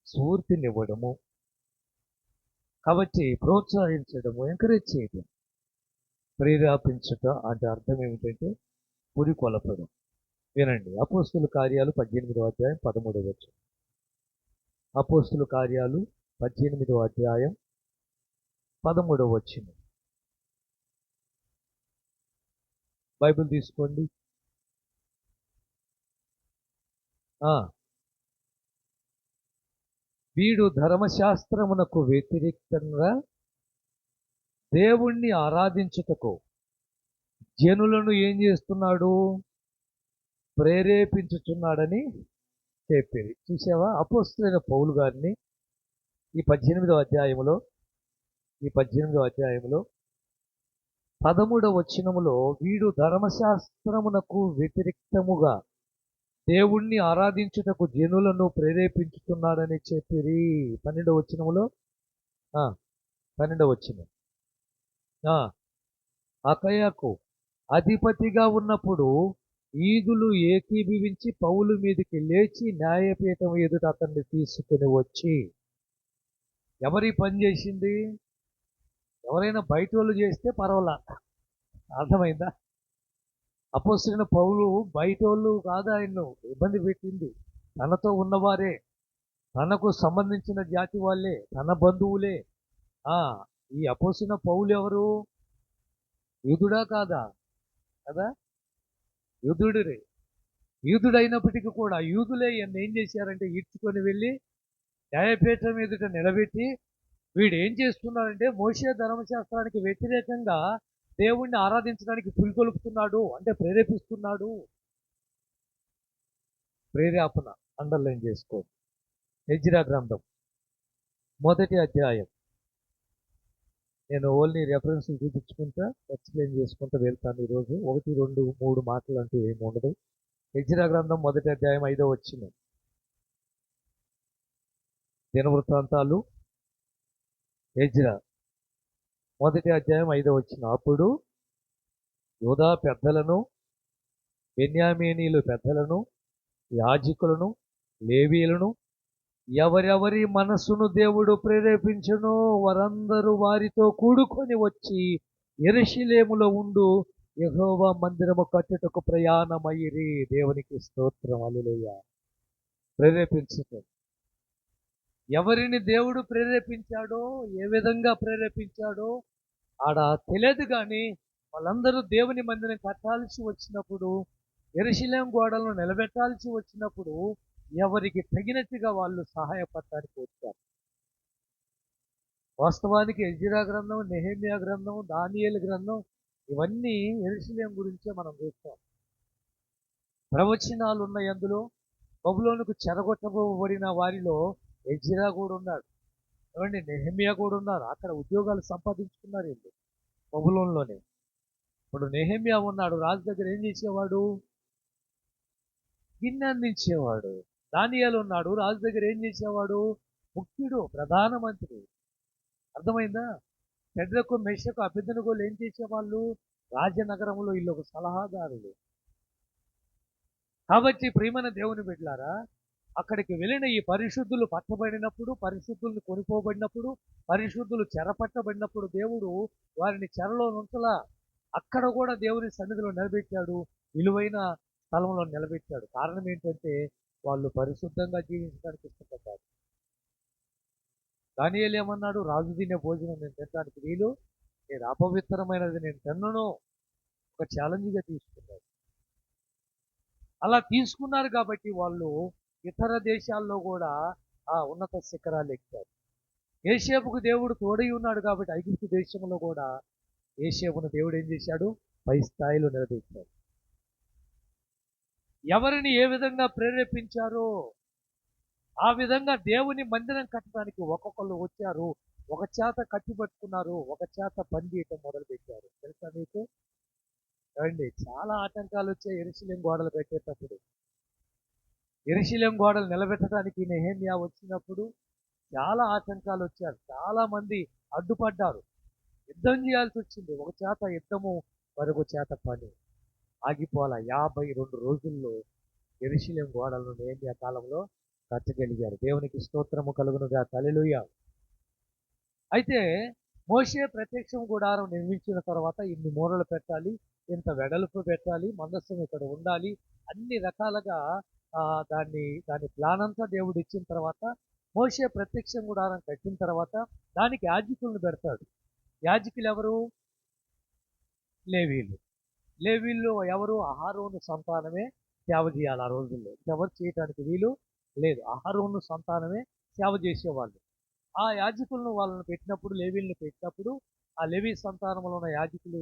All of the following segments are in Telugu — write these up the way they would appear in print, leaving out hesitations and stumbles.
స్ఫూర్తినివ్వడము, కాబట్టి ప్రోత్సహించడము, ఎంకరేజ్ చేయడం. ప్రేరేపించుట అంటే అర్థం ఏమిటంటే పురికొల్పడం. వినండి, అపోస్తుల కార్యాలు 18వ అధ్యాయం 13వ వచనం. అపోస్తుల కార్యాలు 18వ అధ్యాయం 13వ వచనం. బైబిల్ తీసుకోండి. వీడు ధర్మశాస్త్రమునకు వ్యతిరేకంగా దేవుణ్ణి ఆరాధించుటకు జనులను ఏం చేస్తున్నాడు? ప్రేరేపించుచున్నాడని చెప్పేది. చూసావా, అపోస్తులైన పౌలు గారిని ఈ 18వ అధ్యాయంలో 13వ వచనములో వీడు ధర్మశాస్త్రమునకు వ్యతిరేక్తముగా దేవుణ్ణి ఆరాధించుటకు జనులను ప్రేరేపించుతున్నాడని చెప్పిరి. 12వ వచనములో 12వ వచనం. అకయకు అధిపతిగా ఉన్నప్పుడు ఈదులు ఏకీభవించి పౌలు మీదకి లేచి న్యాయపీఠం ఎదుట అతన్ని తీసుకుని వచ్చి. ఎవరి పని చేసింది? ఎవరైనా బయట వాళ్ళు చేస్తే పర్వాలా, అర్థమైందా? అపోస్తలుడైన పౌలు బయట వాళ్ళు కాదు ఆయన్ను ఇబ్బంది పెట్టింది. తనతో ఉన్నవారే, తనకు సంబంధించిన జాతి వాళ్ళే, తన బంధువులే. ఈ అపోస్తలుడైన పౌలు ఎవరు? యూదుడా కాదా? కదా, యూదుడే. యూదుడైనప్పటికీ కూడా యూదులే ఈయన ఏం చేశారంటే ఈడ్చుకొని వెళ్ళి న్యాయపీఠం ఎదుట నిలబెట్టి, వీడు ఏం చేస్తున్నాడంటే మోషే ధర్మశాస్త్రానికి వ్యతిరేకంగా దేవుణ్ణి ఆరాధించడానికి పురికొల్పుతున్నాడు, అంటే ప్రేరేపిస్తున్నాడు. ప్రేరేపణ అండర్లైన్ చేసుకోండి. ఎజ్రా గ్రంథం 1వ అధ్యాయం. నేను ఓన్లీ రెఫరెన్స్ చూపించుకుంటా, ఎక్స్ప్లెయిన్ చేసుకుంటూ వెళ్తాను ఈరోజు. 1, 2, 3 మాటలు అంటూ ఏమి ఉండదు. ఎజ్రా గ్రంథం 1వ అధ్యాయం 5వ వచనం. దినవృత్తాంతాలు ఎజ్రా 1వ అధ్యాయం 5వ వచనం. అప్పుడు యూదా పెద్దలను, బెన్యామీనీలు పెద్దలను, యాజకులను, లేవీయులను, ఎవరెవరి మనస్సును దేవుడు ప్రేరేపించునో వారందరూ వారితో కూడుకొని వచ్చి యెరూషలేములో ఉండు యెహోవా మందిరము కట్టుటకు ప్రయాణమయ్యిరి. దేవునికి స్తోత్రం, హల్లెలూయా. ప్రేరేపించటం. ఎవరిని దేవుడు ప్రేరేపించాడో, ఏ విధంగా ప్రేరేపించాడో ఆడ తెలియదు, కానీ వాళ్ళందరూ దేవుని మందిరం కట్టాల్సి వచ్చినప్పుడు, యెరూషలేము గోడలను నిలబెట్టాల్సి వచ్చినప్పుడు ఎవరికి తగినట్టుగా వాళ్ళు సహాయపడటానికి వచ్చారు. వాస్తవానికి ఎజ్రా గ్రంథం, నెహెమ్యా గ్రంథం, దానియేలు గ్రంథం ఇవన్నీ యెరూషలేము గురించే మనం చూస్తాం. ప్రవచనాలు ఉన్నాయి అందులో. బబులోనుకు చెరగొట్టబడిన వారిలో ఎజ్రా కూడా ఉన్నాడు, ఏమండి, నెహెమ్యా కూడా ఉన్నారు. అక్కడ ఉద్యోగాలు సంపాదించుకున్నారు వీళ్ళు బబులోనులోనే. ఇప్పుడు నెహెమ్యా ఉన్నాడు, రాజు దగ్గర ఏం చేసేవాడు? గిన్నె అందించేవాడు. దానియేలు ఉన్నాడు, రాజు దగ్గర ఏం చేసేవాడు? ముఖ్యుడు, ప్రధానమంత్రి. అర్థమైందా? షద్రకు, మెషకు, అబేద్నెగోలు ఏం చేసేవాళ్ళు? రాజనగరంలో వీళ్ళు ఒక సలహాదారులు. కాబట్టి ప్రియమైన దేవుని బిడ్డలారా, అక్కడికి వెళ్ళిన ఈ పరిశుద్ధులు పట్టబడినప్పుడు, పరిశుద్ధుల్ని కొనిపోబడినప్పుడు, పరిశుద్ధులు చెరపట్టబడినప్పుడు దేవుడు వారిని చెరలో నుంచలా, అక్కడ కూడా దేవుని సన్నిధిలో నిలబెట్టాడు, విలువైన స్థలంలో నిలబెట్టాడు. కారణం ఏంటంటే వాళ్ళు పరిశుద్ధంగా జీవించడానికి ఇష్టపడ్డారు. దానియేలు ఏమన్నాడు? రాజు తినే భోజనం నేను తినడానికి వీలు, నేను అపవిత్రమైనది నేను తిన్నను, ఒక ఛాలెంజ్గా తీసుకున్నాడు. అలా తీసుకున్నారు కాబట్టి వాళ్ళు ఇతర దేశాల్లో కూడా ఆ ఉన్నత శిఖరాలు ఎక్కారు. యోసేపుకు దేవుడు తోడై ఉన్నాడు కాబట్టి ఐగుప్తు దేశంలో కూడా యోసేపును దేవుడు ఏం చేశాడు? పై స్థాయిలో నిలబెట్టాడు. ఎవరిని ఏ విధంగా ప్రేరేపించారో ఆ విధంగా దేవుని మందిరం కట్టడానికి ఒక్కొక్కరు వచ్చారు. ఒక చేత కట్టిపట్టుకున్నారు, ఒక చేత పని చేయటం మొదలుపెట్టారు. తెలుసా మీకు? ఏమండి, చాలా ఆటంకాలు వచ్చాయి యెరూషలేము గోడలు కట్టేటప్పుడు. యెరూషలేము గోడలు నిలబెట్టడానికి నెహెమ్యా వచ్చినప్పుడు చాలా ఆటంకాలు వచ్చారు, చాలా మంది అడ్డుపడ్డారు, యుద్ధం చేయాల్సి వచ్చింది. ఒక చేత యుద్ధము, మరొక చేత పని. ఆగిపోల 52 రోజుల్లో యెరూషలేము గోడలను నెహెమ్యా కాలంలో కట్టగలిగారు. దేవునికి స్తోత్రము కలుగునుగా. హల్లెలూయా. అయితే మోషే ప్రత్యక్షం గుడారం నిర్మించిన తర్వాత ఇన్ని మూరలు పెట్టాలి, ఇంత వెడల్పు పెట్టాలి, మందస్సం ఇక్కడ ఉండాలి, అన్ని రకాలుగా దాని ప్లాన్ అంతా దేవుడు ఇచ్చిన తర్వాత మోషే ప్రత్యక్షం గుడారం కట్టిన తర్వాత దానికి యాజకులను పెడతాడు. యాజకులు ఎవరు? లేవీలు. లేవీల్లో ఎవరు? అహరోను సంతానమే సేవ చేయాలి. ఆ రోజుల్లో ఎవరు చేయటానికి వీలు లేదు. అహరోను సంతానమే సేవ చేసేవాళ్ళు. ఆ యాజకులను వాళ్ళని పెట్టినప్పుడు, లేవీలను పెట్టినప్పుడు ఆ లేవీ సంతానంలో ఉన్న యాజకులు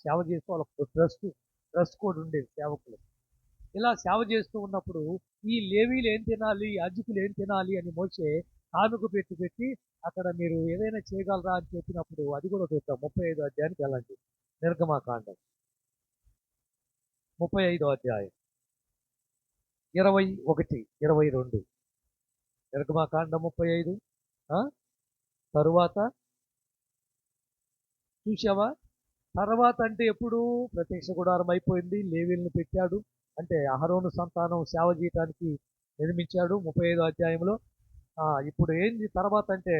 సేవ చేస్తూ వాళ్ళకు డ్రెస్ కోడ్ ఉండేది సేవకులు. ఇలా సేవ చేస్తూ ఉన్నప్పుడు ఈ లేవీలు ఏం తినాలి, యాజకులు ఏం తినాలి అని మోసే కానుక పెట్టి అక్కడ మీరు ఏదైనా చేయగలరా అని చెప్పినప్పుడు అది కూడా చూద్దాం. 35 అధ్యాయానికి వెళ్ళండి. నిర్గమాకాండం 35 అధ్యాయం 21, 22. నిర్గమాకాండం 35. తరువాత చూసావా? తర్వాత అంటే ఎప్పుడు? ప్రత్యక్ష గుడారం అయిపోయింది, లేవీలను పెట్టాడు, అంటే అహరోను సంతానం సేవ చేయటానికి నిర్మించాడు 35 అధ్యాయంలో. ఇప్పుడు ఏంది తర్వాత అంటే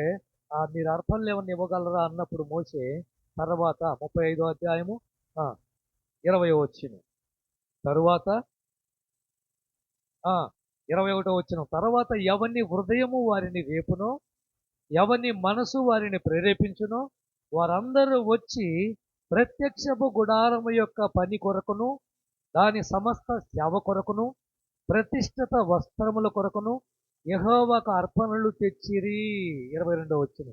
మీరు అర్థం లేవని ఇవ్వగలరా అన్నప్పుడు మోసే తర్వాత 35 అధ్యాయము 20 వచ్చిన తరువాత 21 వచ్చిన తర్వాత ఎవరిని హృదయము వారిని రేపునో, ఎవరిని మనసు వారిని ప్రేరేపించునో వారందరూ వచ్చి ప్రత్యక్షపు గుడారము యొక్క పని కొరకును, దాని సమస్త సేవ కొరకును, ప్రతిష్ఠిత వస్త్రముల కొరకును యెహోవాకు అర్పణలు తెచ్చిరి. 22 వచ్చిన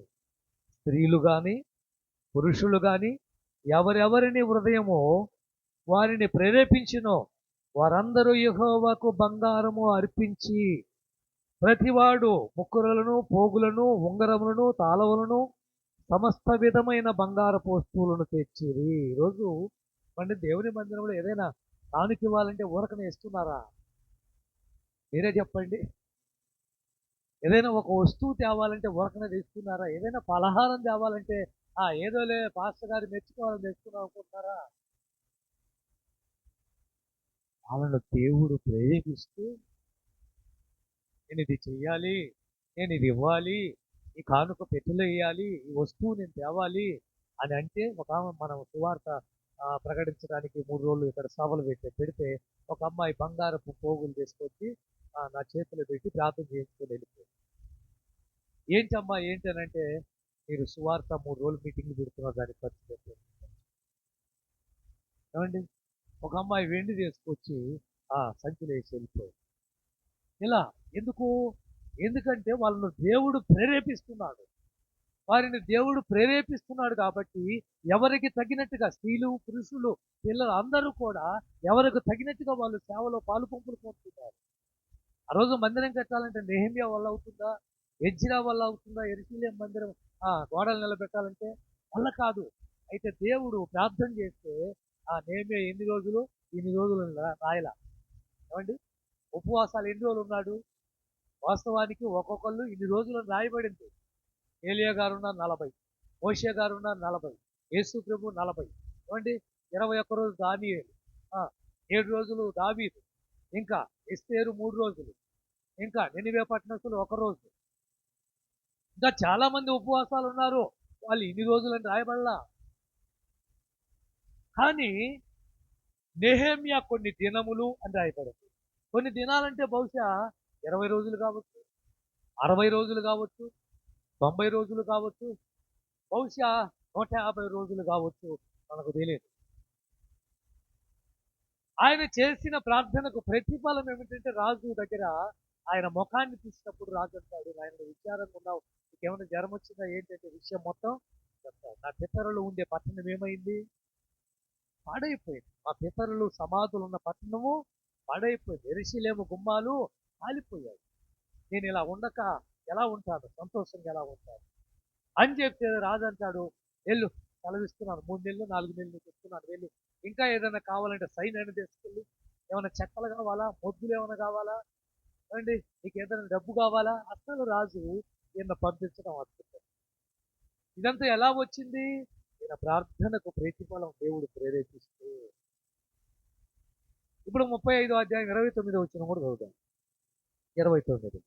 స్త్రీలు గాని పురుషులు గాని ఎవరెవరిని హృదయమో వారిని ప్రేరేపించినో వారందరూ యెహోవాకు బంగారము అర్పించి ప్రతివాడు ముక్కురలను, పోగులను, ఉంగరములను, తాళవులను, సమస్త విధమైన బంగారపు వస్తువులను తెచ్చిరి. ఈరోజు మన దేవుని మందిరంలో ఏదైనా కానుక ఇవ్వాలంటే ఊరకనే ఇస్తున్నారా? మీరే చెప్పండి. ఏదైనా ఒక వస్తువు తేవాలంటే ఊరకనే తీసుకున్నారా? ఏదైనా పలహారం తేవాలంటే ఏదోలే పాస్టర్ గారు మెచ్చుకోవాలని తెచ్చుకున్నాం అనుకుంటున్నారా? వాళ్ళను దేవుడు ప్రేరేపిస్తూ నేను ఇది చెయ్యాలి, నేను ఇది ఇవ్వాలి, ఈ కానుక పెట్టెలో వేయాలి, ఈ వస్తువు నేను తేవాలి అని అంటే ఒక ఆమె మనం సువార్త ప్రకటించడానికి 3 రోజులు ఇక్కడ సభలు పెడితే ఒక అమ్మాయి బంగారపు పోగులు తీసుకొచ్చి నా చేతిలో పెట్టి ప్రార్థన చేయించుకొని వెళ్ళిపోయింది. ఏంటమ్మా ఏంటనంటే మీరు సువార్త 3 రోజులు మీటింగ్లు పెడుతున్నారు, దానికి ఖర్చు పెట్టారు ఏమండి. ఒక అమ్మాయి వెండి తీసుకొచ్చి సంచిలో వేసి వెళ్ళిపోయింది. ఇలా ఎందుకు? ఎందుకంటే వాళ్ళను దేవుడు ప్రేరేపిస్తున్నాడు. వారిని దేవుడు ప్రేరేపిస్తున్నాడు కాబట్టి ఎవరికి తగినట్టుగా స్త్రీలు, పురుషులు, పిల్లలు అందరూ కూడా ఎవరికి తగినట్టుగా వాళ్ళు సేవలో పాలు పంపులు పొందుతున్నారు. ఆ రోజు మందిరం కట్టాలంటే నెహెమ్యా వల్ల అవుతుందా? ఎజ్రా వల్ల అవుతుందా? యెరూషలేము మందిరం గోడలు నిలబెట్టాలంటే వల్ల కాదు. అయితే దేవుడు ప్రార్థన చేస్తే నెహెమ్యా ఎన్ని రోజులు? ఇన్ని రోజులు రాయల. ఏమండి, ఉపవాసాలు ఎన్ని రోజులు ఉన్నాడు? వాస్తవానికి ఒక్కొక్కళ్ళు ఇన్ని రోజులు రాయబడింది. ఏలియా గారున్నారు 40, మోషే గారున్నారు 40, యేసు ప్రభు 40. ఏమండి, 21 రోజు దానియేలు, 7 రోజులు దావీదు, ఇంకా ఎస్తేరు 3 రోజులు, ఇంకా నినివే పట్టణస్తులు 1 రోజు, ఇంకా చాలా మంది ఉపవాసాలు ఉన్నారు. వాళ్ళు ఇన్ని రోజులని రాయబడలా. కానీ నెహెమ్యా కొన్ని దినములు అని రాయబడింది. కొన్ని దినాలంటే బహుశా 20 రోజులు కావచ్చు, 60 రోజులు కావచ్చు, 90 రోజులు కావచ్చు, బహుశా 150 రోజులు కావచ్చు, మనకు తెలియదు. ఆయన చేసిన ప్రార్థనకు ప్రతిఫలం ఏమిటంటే రాజు దగ్గర ఆయన ముఖాన్ని తీసినప్పుడు రాజు అంటాడు, ఆయన విచారంగా ఉన్నావు, నీకేమైనా జ్వరం వచ్చిందా ఏంటంటే విషయం మొత్తం చెప్తాడు. నా పితరులు ఉండే పట్టణం ఏమైంది? పాడైపోయింది. మా పితరులు సమాధులు ఉన్న పట్టణము పాడైపోయింది. యెరూషలేము గుమ్మాలు కాలిపోయాయి. నేను ఇలా ఉండక ఎలా ఉంటాను? సంతోషంగా ఎలా ఉంటాను అని చెప్తే రాజు అంటాడు, వెళ్ళు, సెలవిస్తున్నాను, 3 నెలలు 4 నెలలు చెప్తున్నాను, వెళ్ళు. ఇంకా ఏదైనా కావాలంటే సైన్ అయినా తీసుకెళ్ళి, ఏమైనా చెక్కలు కావాలా, మొద్దులు ఏమైనా కావాలా, ఏమండి నీకు ఏదైనా డబ్బు కావాలా? అసలు రాజు ఈయన పంపించడం అద్భుతం. ఇదంతా ఎలా వచ్చింది? ఈయన ప్రార్థనకు ప్రతిఫలం దేవుడు ప్రేరేపిస్తూ. ఇప్పుడు 35 అధ్యాయం 29 వచ్చిన కూడా చదువుతాం. 29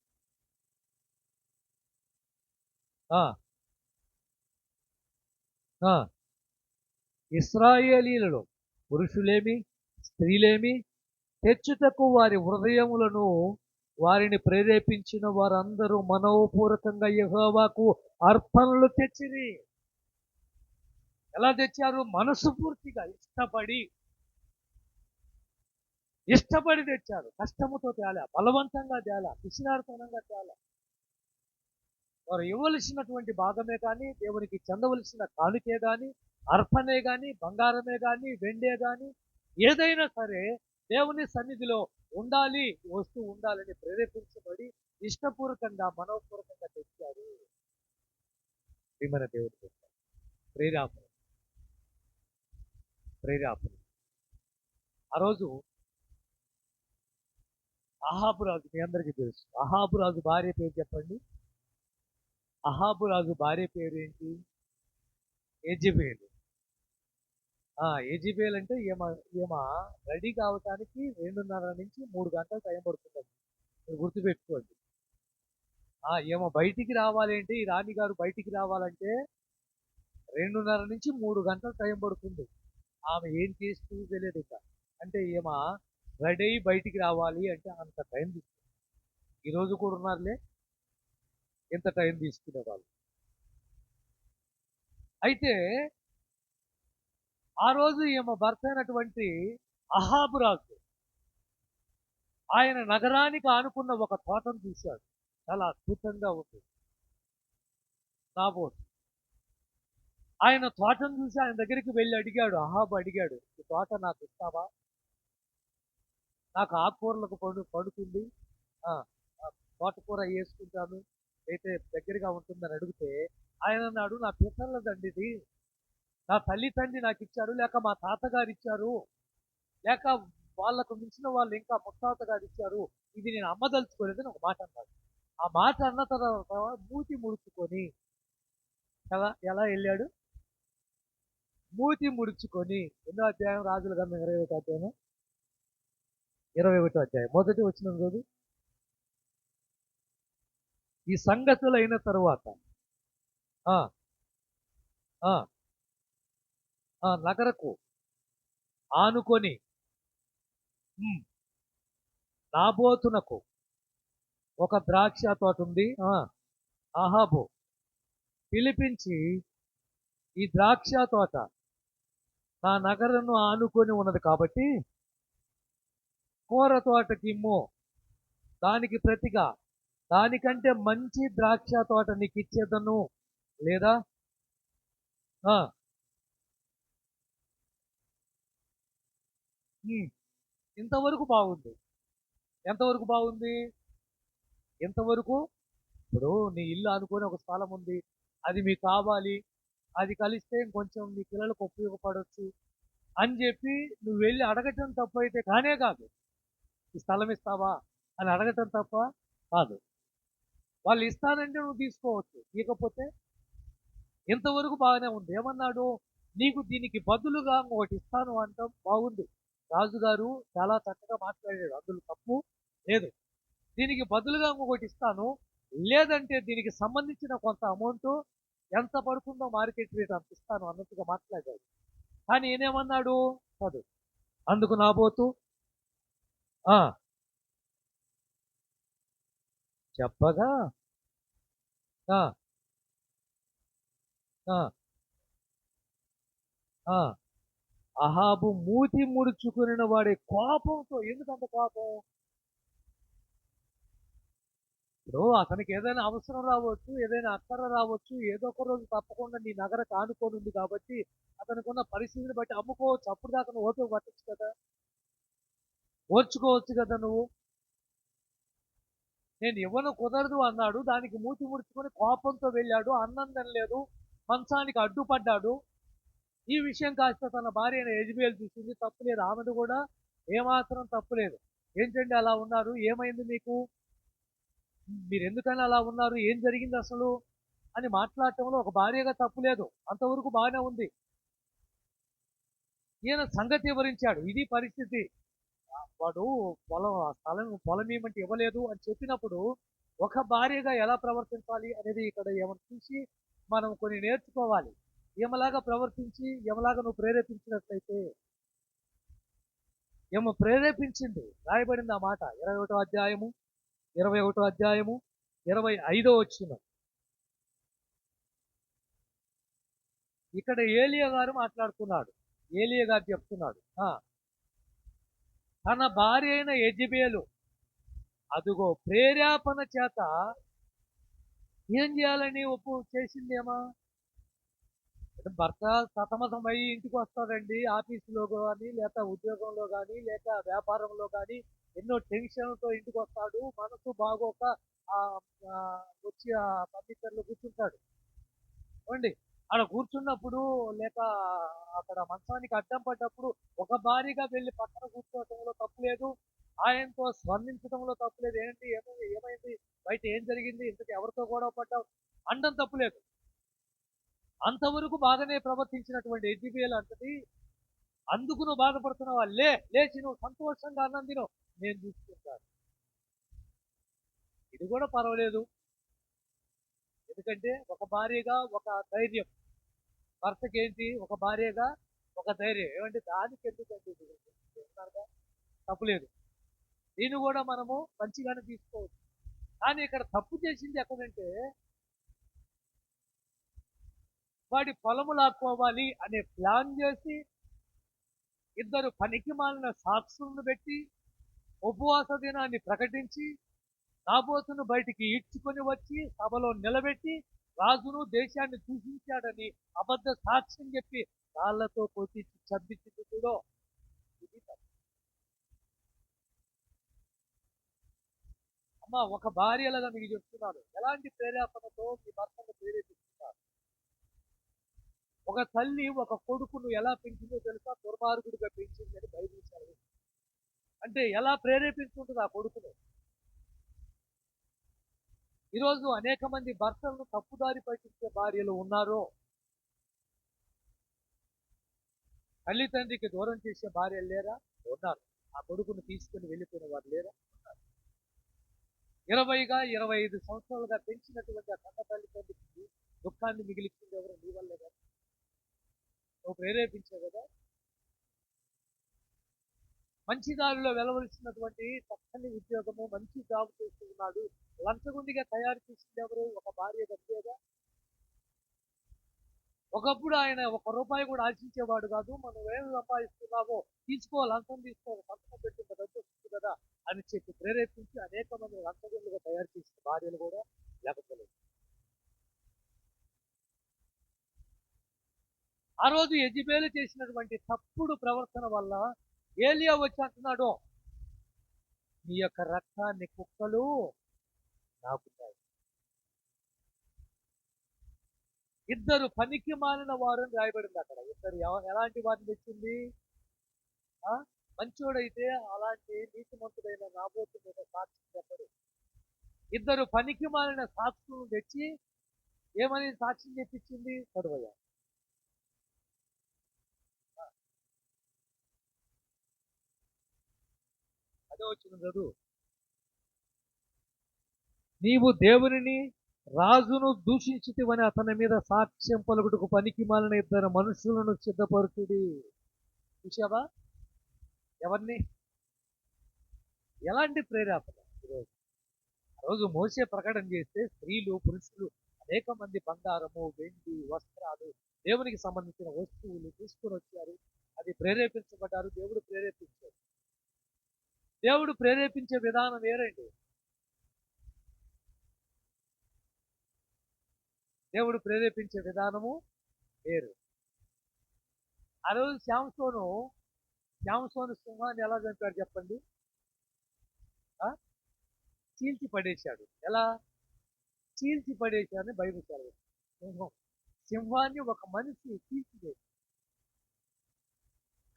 ఆ, ఆ, ఇశ్రాయేలీయులలో పురుషులేమి స్త్రీలేమి తెచ్చుటకు వారి హృదయములను వారిని ప్రేరేపించిన వారందరూ మనోపూర్వకంగా యెహోవాకు అర్పణలు తెచ్చిరి. ఎలా తెచ్చారు? మనసు పూర్తిగా ఇష్టపడి తెచ్చారు. కష్టముతో తేలా, బలవంతంగా తేలా, పిసినారితనంగా తేలా. వారు ఇవ్వవలసినటువంటి భాగమే కానీ, దేవునికి చెందవలసిన కానుకే కానీ, అర్పణే కానీ, బంగారమే కానీ, వెండే కానీ, ఏదైనా సరే దేవుని సన్నిధిలో ఉండాలి, వస్తూ ఉండాలని ప్రేరేపించబడి ఇష్టపూర్వకంగా మనోపూర్వకంగా తెచ్చారు. ప్రియమైన దేవుడు తెచ్చారు. ప్రేరేపణ ప్రేరేపణ ఆ రోజు అహాబు రాజు, మీ అందరికీ తెలుసు. అహాబు రాజు భార్య పేరు చెప్పండి. అహాబు రాజు భార్య పేరు ఏంటి? యెజెబెలు. యెజెబెల్ అంటే ఈమె రెడీ కావటానికి 2:30 నుంచి 3 గంటలు టైం పడుతుందండి. మీరు గుర్తుపెట్టుకోండి. ఈమె బయటికి రావాలంటే, ఈ రాణిగారు బయటికి రావాలంటే 2:30 నుంచి 3 గంటలు టైం పడుతుంది. ఆమె ఏం చేస్తూ తెలియదు ఇక. అంటే ఈమె రెడీ అయ్యి బయటికి రావాలి అంటే అంత టైం తీసుకుంది. ఈ రోజు కూడా ఉన్నారులే ఇంత టైం తీసుకునే వాళ్ళు. అయితే ఆ రోజు ఈమె భర్త అయినటువంటి అహాబు రాజు ఆయన నగరానికి ఆనుకున్న ఒక తోటను చూశాడు. చాలా అద్భుతంగా ఉంది. నాబోతు ఆయన తోటను చూసి ఆయన దగ్గరికి వెళ్ళి అడిగాడు. అహాబు అడిగాడు, ఈ తోట నాకు ఇస్తావా? నాకు ఆకుకూరలకు పడుతుంది. ఆ, ఆ, తోటకూర వేసుకుంటాను, అయితే దగ్గరగా ఉంటుందని అడిగితే ఆయన అన్నాడు, నా పితరులదండి ఇది. నా తల్లి తండ్రి నాకు ఇచ్చారు, లేక మా తాతగారు ఇచ్చారు, లేక వాళ్ళకు మించిన వాళ్ళు ఇంకా ముత్తాత గారు ఇచ్చారు. ఇది నేను అమ్మదలుచుకోలేదని ఒక మాట అన్నాడు. ఆ మాట అన్న తర్వాత మూతి ముడుచుకొని ఎలా ఎలా వెళ్ళాడు? మూతి ముడుచుకొని. ఎన్నో అధ్యాయం? రాజుల గ్రంథం 21 అధ్యాయం. 21 అధ్యాయం మొదటి వచ్చిన రోజు ఈ సంగతులు అయిన తరువాత ఆ ఆ నగరకు ఆనుకొని ఉమ్, నాబోతునకు ఒక ద్రాక్ష తోట ఉంది. అహాబు పిలిపించి, ఈ ద్రాక్ష తోట నా నగరను ఆనుకొని ఉన్నది కాబట్టి కూర తోటకిమ్ము, దానికి ప్రతిగా దానికంటే మంచి ద్రాక్ష తోట నీకు ఇచ్చేదను, లేదా ఆ, ఉమ్, ఇంతవరకు బాగుంది. ఎంతవరకు బాగుంది? ఇంతవరకు. ఇప్పుడు నీ ఇల్లు అనుకుని ఒక స్థలం ఉంది, అది మీకు కావాలి, అది కలిస్తే ఇంకొంచెం మీ పిల్లలకు ఉపయోగపడవచ్చు అని చెప్పి నువ్వు వెళ్ళి అడగటం తప్పు అయితే కానే కాదు. ఈ స్థలం ఇస్తావా అని అడగటం తప్ప కాదు. వాళ్ళు ఇస్తానంటే నువ్వు తీసుకోవచ్చు, ఇకపోతే ఇంతవరకు బాగానే ఉంది. ఏమన్నాడు? నీకు దీనికి బదులుగా ఒకటి ఇస్తాను అంటాం. బాగుంది, రాజుగారు చాలా చక్కగా మాట్లాడాడు, అందులో తప్పు లేదు. దీనికి బదులుగా ఇంకొకటి ఇస్తాను, లేదంటే దీనికి సంబంధించిన కొంత అమౌంట్ ఎంత పడుతుందో మార్కెట్ రేట్ అంత ఇస్తాను అన్నట్టుగా మాట్లాడాడు. కానీ ఈయనేమన్నాడు? కాదు. అందుకు నాబోతు ఆ చెప్పగా ఆ ఆ ఆ అహాబు మూతి ముడుచుకుని వాడి కోపంతో. ఎందుకంత కోపం? ఇప్పుడు అతనికి ఏదైనా అవసరం రావచ్చు, ఏదైనా అక్కర రావచ్చు, ఏదో ఒక రోజు తప్పకుండా నీ నగర కానుకొని ఉంది కాబట్టి అతనికి ఉన్న పరిస్థితిని బట్టి అమ్ముకోవచ్చు. అప్పుడు దాకా నువ్వు ఓపిక పట్టచ్చు కదా, ఓర్చుకోవచ్చు కదా నువ్వు. నేను ఇవ్వను, కుదరదు అన్నాడు. దానికి మూతి ముడుచుకొని కోపంతో వెళ్ళాడు. అన్నం తినలేదు, మంచానికి అడ్డుపడ్డాడు. ఈ విషయం కాస్త తన భార్య అయిన యెజెబెల్ చూసింది. తప్పులేదు, ఆమెది కూడా ఏమాత్రం తప్పులేదు. ఏంటండి అలా ఉన్నారు, ఏమైంది మీకు, మీరు ఎందుకని అలా ఉన్నారు, ఏం జరిగింది అసలు అని మాట్లాడటంలో ఒక భార్యగా తప్పులేదు, అంతవరకు బాగానే ఉంది. ఈయన సంగతి వివరించాడు, ఇది పరిస్థితి. వాడు పొలం ఇవ్వమంటే ఇవ్వలేదు అని చెప్పినప్పుడు ఒక భార్యగా ఎలా ప్రవర్తించాలి అనేది ఇక్కడ ఏమని చూసి మనం కొన్ని నేర్చుకోవాలి. ఏమలాగా ప్రవర్తించి ఏమలాగా నువ్వు ప్రేరేపించినట్లయితే ఏమో ప్రేరేపించింది రాయబడింది ఆ మాట 21వ అధ్యాయము 25వ వచనం. ఇక్కడ ఏలియా గారు మాట్లాడుతున్నాడు. ఏలియా గారు చెప్తున్నాడు తన భార్య అయిన యెజెబెలు అదుగో ప్రేరేపణ చేత ఏం చేయాలని ఒప్పు చేసిందేమా. భర్త సతమతమై ఇంటికి వస్తాడండి, ఆఫీసులో కానీ లేక ఉద్యోగంలో కానీ లేక వ్యాపారంలో కానీ ఎన్నో టెన్షన్లతో ఇంటికి వస్తాడు. మనసు బాగోక ఆ, ఆ, వచ్చి ఆ ఫర్నిచర్లో కూర్చుంటాడు అండి. అక్కడ కూర్చున్నప్పుడు లేక అక్కడ మంచానికి అడ్డం పడ్డప్పుడు ఒక భారీగా వెళ్ళి పక్కన కూర్చోవటంలో తప్పులేదు, ఆయనతో స్పందించడంలో తప్పులేదు. ఏంటి ఏమైంది బయట ఏం జరిగింది, ఇంతకు ఎవరితో గొడవ పడ్డావు అనడం తప్పులేదు. అంతవరకు బాగానే ప్రవర్తించినటువంటి యెజెబెలు అంటది, అందుకు నువ్వు బాధపడుతున్నావా, లేచి నువ్వు సంతోషంగా అన్నం తిను, నేను చూసుకుంటాను. ఇది కూడా పర్వాలేదు, ఎందుకంటే ఒక భార్యగా ఒక ధైర్యం, భర్తకేంటి ఒక భార్యగా ఒక ధైర్యం. ఏమంటే దానికి ఎందుకంటే తప్పులేదు, దీన్ని కూడా మనము మంచిగానే తీసుకోవచ్చు. కానీ ఇక్కడ తప్పు చేసింది ఎక్కడంటే వాడి పొలము లాక్కోవాలి అనే ప్లాన్ చేసి ఇద్దరు పనికి మాలిన సాక్షులను పెట్టి ఉపవాస దినాన్ని ప్రకటించి నాబోతును బయటికి ఈడ్చుకొని వచ్చి సభలో నిలబెట్టి రాజును దేశాన్ని దూషించాడని అబద్ధ సాక్ష్యం చెప్పి కాళ్ళతో కొట్టించి చంపించింది కూడా. ఇది అమ్మ ఒక భార్యలుగా మీకు చెప్తున్నాను, ఎలాంటి ప్రేరేపణతో మీ భర్తను ప్రేరేపిస్తున్నారు. ఒక తల్లి ఒక కొడుకును ఎలా పెంచిందో తెలుసా, దుర్మార్గుడిగా పెంచిందని బైబిల్ సెలవు. అంటే ఎలా ప్రేరేపించుంటుంది ఆ కొడుకును. ఈరోజు అనేక మంది భర్తలను తప్పుదారి పట్టించే భార్యలు ఉన్నారో, తల్లి తండ్రికి దూరం చేసే భార్యలు లేరా, ఉన్నారు. ఆ కొడుకును తీసుకుని వెళ్ళిపోయిన వారు లేరా, ఉన్నారు. 25 సంవత్సరాలుగా పెంచినటువంటి ఆ కన్న తల్లి తండ్రికి దుఃఖాన్ని మిగిలించింది ఎవరు, నీ వల్లే కదా, నువ్వు ప్రేరేపించే కదా. మంచి దారిలో వెళ్ళవలసినటువంటి చక్కని ఉద్యోగము, మంచి జాబ్ చేస్తూ ఉన్నాడు, లంచగొండిగా తయారు చేసింది ఎవరు, ఒక భార్య గట్టిగా. ఒకప్పుడు ఆయన 1 రూపాయి కూడా ఆశించేవాడు కాదు. మనం ఏం సంపాదిస్తున్నామో తీసుకో, లంచం తీసుకో, సంతకం పెట్టిన డబ్బు వస్తుంది కదా అని చెప్పి ప్రేరేపించి అనేక మంది లంచగొండుగా తయారు చేసిన భార్యలు కూడా లేకపోలేదు. ఆ రోజు యెజెబెలు చేసినటువంటి తప్పుడు ప్రవర్తన వల్ల ఏలియా వచ్చి అంటున్నాడు, నీ యొక్క రక్తాన్ని కుక్కలు నాకుతాయి. ఇద్దరు పనికి మాలిన వారు అని రాయబడింది అక్కడ. ఇద్దరు ఎలాంటి వారిని తెచ్చింది, మంచోడైతే అలాంటి నీతిమంతుడైన నాబోతు మీద సాక్షి చెప్పడు. ఇద్దరు పనికి మాలిన సాక్షులను తెచ్చి ఏమని సాక్ష్యం చెప్పించింది, చదువయ్యా. అదే వచ్చిన చదువు. నీవు దేవునిని రాజును దూషించితివని అతని మీద సాక్ష్యం పలుకుటకు పనికి మాలిన ఇద్దరు మనుషులను సిద్ధపరుచుడి. చూసావా ఎవరిని, ఎలాంటి ప్రేరేపణ. ఈరోజు రోజు మోసే ప్రకటన చేస్తే స్త్రీలు పురుషులు అనేక మంది బంగారము వెండి వస్త్రాలు దేవునికి సంబంధించిన వస్తువులు తీసుకొని వచ్చారు. అది ప్రేరేపించబడ్డారు, దేవుడు ప్రేరేపించారు. దేవుడు ప్రేరేపించే విధానం వేరండి. దేవుడు ప్రేరేపించే విధానము వేరు. ఆ రోజు శాంసోను సింహాన్ని ఎలా చంపాడు చెప్పండి, చీల్చి పడేశాడు. ఎలా చీల్చి పడేశాడని బైబిల్ సెలవు. సింహాన్ని ఒక మనిషి చీల్చివేశాడు.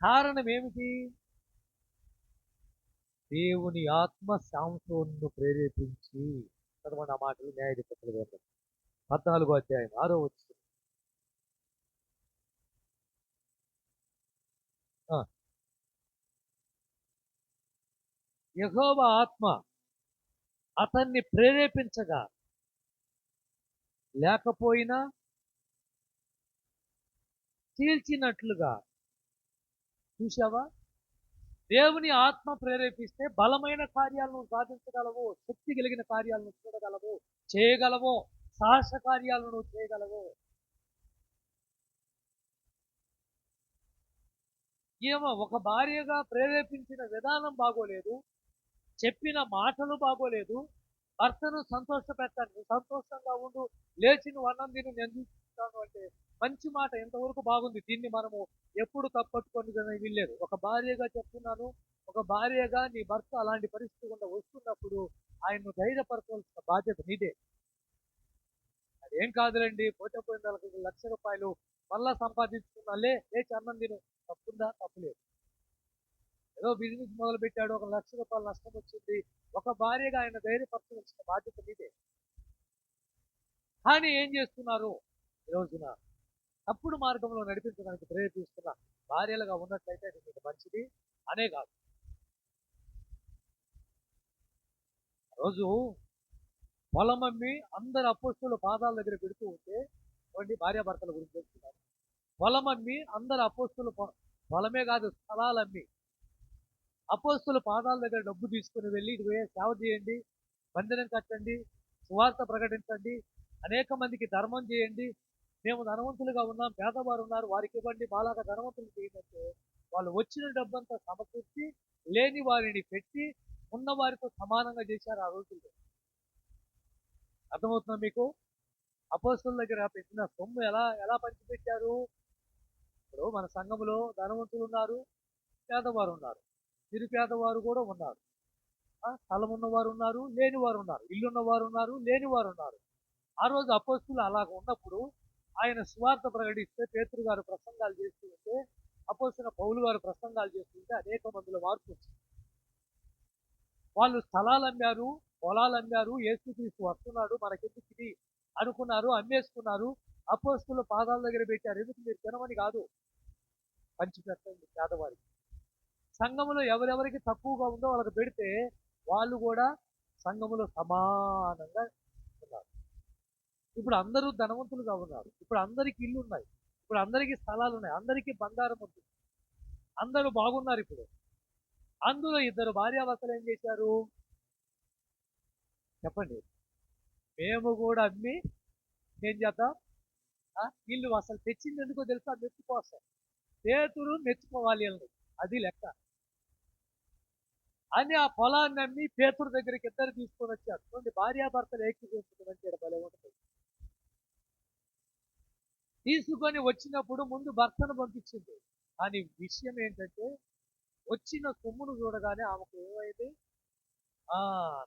కారణం ఏమిటి, దేవుని ఆత్మ శాంసోను ప్రేరేపించి. చదవండి ఆ మాటలు, న్యాయాధిపతుల గ్రంథం 14వ అధ్యాయం 6వ వచనం. యెహోవా ఆత్మ అతన్ని ప్రేరేపించగా లేకపోయినా చీల్చినట్లుగా. చూశావా? దేవుని ఆత్మ ప్రేరేపిస్తే బలమైన కార్యాలను సాధించగలవు, శక్తి కలిగిన కార్యాలను చూడగలవు, చేయగలవు, సాహస కార్యాలను చేయగలవు. ఏమో ఒక భార్యగా ప్రేరేపించిన విధానం బాగోలేదు, చెప్పిన మాటలు బాగోలేదు. భర్తను సంతోషపెట్టాను, నువ్వు సంతోషంగా ఉండు, లేచి నువ్వు అన్నం తిని నేను చూస్తాను అంటే మంచి మాట, ఇంతవరకు బాగుంది. దీన్ని మనము ఎప్పుడు తప్పట్టుకొని వీల్లేదు. ఒక భార్యగా చెప్తున్నాను, ఒక భార్యగా నీ భర్త అలాంటి పరిస్థితి గుండా వస్తున్నప్పుడు ఆయన్ను ధైర్యపరచవలసిన బాధ్యత నీదే. అదేం కాదులేండి, పోతే పోయిన వాళ్ళకి ₹1,00,000 మళ్ళా సంపాదించుకున్నాలే, లేచి అన్నం తిను, తప్పుందా? తప్పులేదు. ఏదో బిజినెస్ మొదలు పెట్టాడు, ₹1,00,000 నష్టం వచ్చింది, ఒక భార్యగా ఆయన ధైర్యపరచవలసిన బాధ్యత మీదే. కానీ ఏం చేస్తున్నారు ఈ రోజున? తప్పుడు మార్గంలో నడిపించడానికి ప్రేరేపిస్తున్న భార్యలుగా ఉన్నట్లయితే అది మీకు మంచిది అనే కాదు. రోజు పొలం అమ్మి అందరు అపోస్తుల పాదాల దగ్గర పెడుతూ ఉంటే, చూడండి భార్యాభర్తల గురించి చెప్తున్నారు. పొలం అమ్మి అందరు అపోస్తుల పొలమే కాదు, స్థలాలు అమ్మి అపోస్తుల పాదాల దగ్గర డబ్బు తీసుకుని వెళ్ళి ఇది సేవ చేయండి, మందిరం కట్టండి, సువార్త ప్రకటించండి, అనేక మందికి ధర్మం చేయండి, మేము ధనవంతులుగా ఉన్నాం, పేదవారు ఉన్నారు, వారికి ఇవ్వండి, మాలాగా ధనవంతులు చేయండి. వాళ్ళు వచ్చిన డబ్బంతా సమకూర్చి లేని వారిని పెట్టి ఉన్న వారితో సమానంగా చేశారు ఆ రోజుల్లో. అర్థమవుతుందా మీకు? అపోస్తుల దగ్గర పెట్టిన సొమ్ము ఎలా ఎలా పంచిపెట్టారు? ఇప్పుడు మన సంఘంలో ధనవంతులు ఉన్నారు, పేదవారు ఉన్నారు, నిరుపేదవారు కూడా ఉన్నారు, స్థలం ఉన్నవారు ఉన్నారు, లేని వారు ఉన్నారు, ఇల్లున్నవారు ఉన్నారు, లేని వారు ఉన్నారు. ఆ రోజు అపోస్తులు అలాగ ఉన్నప్పుడు ఆయన సువార్త ప్రకటిస్తే పేతురు గారు ప్రసంగాలు చేస్తూ ఉంటే, అపోస్తుల పౌలు గారు ప్రసంగాలు చేస్తుంటే అనేక మందిలో మార్పు వచ్చింది. వాళ్ళు స్థలాలు అమ్మారు, పొలాలు అమ్మారు, యేసుక్రీస్తు వస్తున్నాడు మనకెందుకు ఇది అనుకున్నారు, అమ్మేసుకున్నారు, అపోస్తుల పాదాల దగ్గర పెట్టారు. ఎందుకు? మీరు తినమని కాదు, పంచిపెట్టండి పేదవారికి. సంఘములో ఎవరెవరికి తక్కువగా ఉందో వాళ్ళకి పెడితే వాళ్ళు కూడా సంఘములో సమానంగా ఉన్నారు. ఇప్పుడు అందరూ ధనవంతులుగా ఉన్నారు, ఇప్పుడు అందరికి ఇల్లు ఉన్నాయి, ఇప్పుడు అందరికీ స్థలాలు ఉన్నాయి, అందరికీ బంగారం ఉంది, అందరూ బాగున్నారు. ఇప్పుడు అందులో ఇద్దరు భార్యాభర్తలు ఏం చేశారు చెప్పండి? మేము కూడా అమ్మి ఏం చేద్దాం, ఇల్లు అసలు తెచ్చింది ఎందుకో తెలుసా? మెప్పు కోసం. పేతురు మెచ్చుకోవాలి అని, అది లెక్క. అని ఆ పొలాన్ని అమ్మి పేతురు దగ్గరికి ఇద్దరు తీసుకొని వచ్చారు. చూడండి, భార్యాభర్తలు ఏకీకరించుకుని భలే ఉంటుంది. తీసుకొని వచ్చినప్పుడు ముందు భర్తను పంపించింది, కానీ విషయం ఏంటంటే వచ్చిన సొమ్మును చూడగానే ఆమెకు ఏమైంది?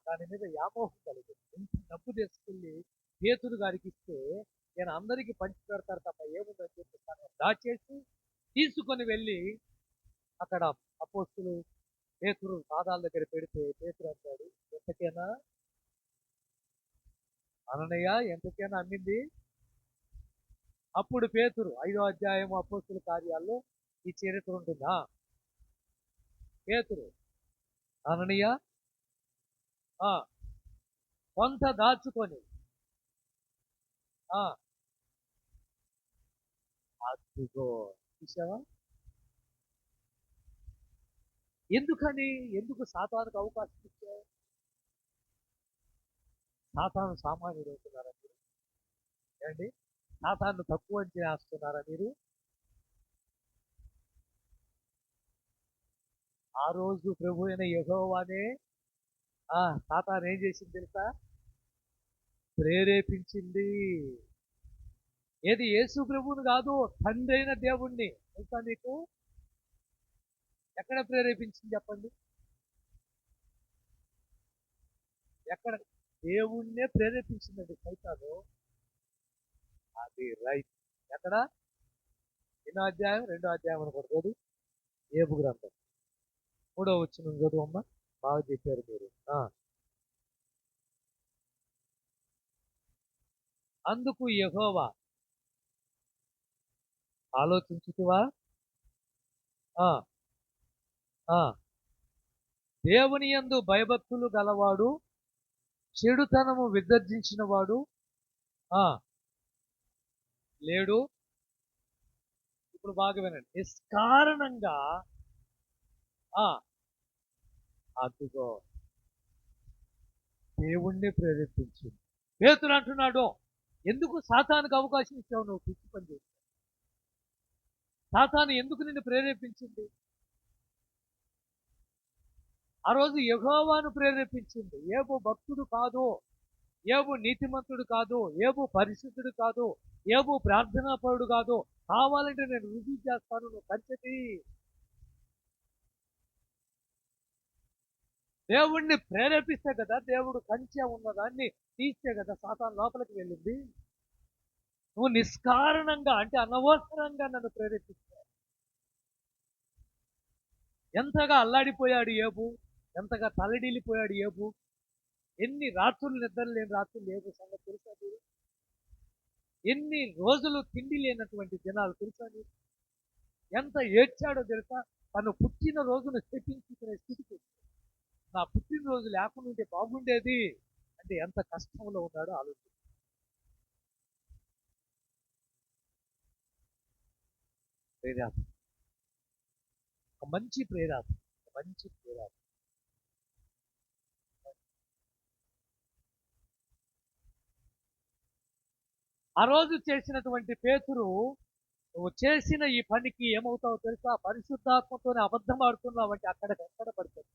దాని మీద వ్యామోహం కలిగింది. ఇంత డబ్బు తీసుకెళ్ళి పేతురు గారికి ఇస్తే నేను అందరికీ పంచి పెడతారు తప్ప ఏముందని చెప్పి తను దాచేసి తీసుకొని వెళ్ళి అక్కడ అపోస్తులు పేతురు పాదాల దగ్గర పెడితే పేతురు అంటాడు, ఎంతకైనా అననయ్య, ఎంతకైనా అమ్మింది? అప్పుడు పేతురు 5వ అధ్యాయం అపోస్తుల కార్యాల్లో ఈ చరిత్ర ఉంటుందా? పేతురు, అననయ్య కొంత దాచుకొని అదిగో చూసావా? ఎందుకు సాతానుకు అవకాశం ఇచ్చావు? సాతాను సామాన్యుడు అవుతున్నారా మీరు? ఏండి, సాతాను తక్కువ అంచనా వేస్తున్నారా మీరు? ఆ రోజు ప్రభు అయిన యెహోవానే సాతాను ఏం చేసింది తెలుసా? ప్రేరేపించింది. ఏది? యేసు ప్రభువుని కాదు, తండ్రి అయిన దేవుణ్ణి. తెలుసా మీకు? ఎక్కడ ప్రేరేపించింది చెప్పండి? ఎక్కడ? దేవుణ్ణే ప్రేరేపించిందండి సైతాను. అది రైట్. ఎక్కడ? 2వ అధ్యాయం 2వ అధ్యాయం అనుకుంటుంది, ఏబు గ్రంథం 3వ వచనం చదువమ్మా. బాగా చెప్పారు మీరు. అందుకు యెహోవా, ఆలోచించుతివా? దేవుని యందు భయభక్తులు గలవాడు చెడుతనము విసర్జించిన వాడు ఆ లేడు. ఇప్పుడు బాగా వినండి. నిష్కారణంగా ఆ అదిగో దేవుణ్ణి ప్రేరేపించింది. పేతురు అంటున్నాడు, ఎందుకు సాతానుకు అవకాశం ఇచ్చావు నువ్వు పిచ్చి పని చేసి? సాతాను ఎందుకు నిన్ను ప్రేరేపించింది? ఆ రోజు యెహోవాను ప్రేరేపించింది. ఏబు భక్తుడు కాదు, ఏబు నీతిమంతుడు కాదు, ఏబు పరిశుద్ధుడు కాదు, ఏబు ప్రార్థనాపరుడు కాదు. కావాలంటే నేను రుజువు చేస్తాను, నువ్వు కంచెతి. దేవుణ్ణి ప్రేరేపిస్తే కదా దేవుడు కంచె ఉన్నదాన్ని తీస్తే కదా సాతాను లోపలికి వెళ్ళింది. నువ్వు నిష్కారణంగా అంటే అనవసరంగా నన్ను ప్రేరేపిస్తావు. ఎంతగా అల్లాడిపోయాడు ఏబు, ఎంతగా తలడిల్లిపోయాడు ఏబు. ఎన్ని రాత్రులు నిద్ర లేని రాత్రులు ఏబు సంగతి తెలుసా మీరు? ఎన్ని రోజులు తిండి లేనటువంటి దినాలు తెలుసా మీరు? ఎంత ఏడ్చాడో తెలుసా? తను పుట్టిన రోజును శపించుకునే స్థితికి, నా పుట్టినరోజు లేకుండా ఉంటే బాగుండేది అంటే ఎంత కష్టంలో ఉన్నాడో ఆలోచన. ప్రేరాత, ఒక మంచి ప్రేరాత, ఒక మంచి ప్రేరాత. ఆ రోజు చేసినటువంటి పేతురు, నువ్వు చేసిన ఈ పనికి ఏమవుతావో తెలుసా? పరిశుద్ధాత్మతోనే అబద్ధం ఆడుతున్నావు అంటే ఎక్కడ పడుతుంది.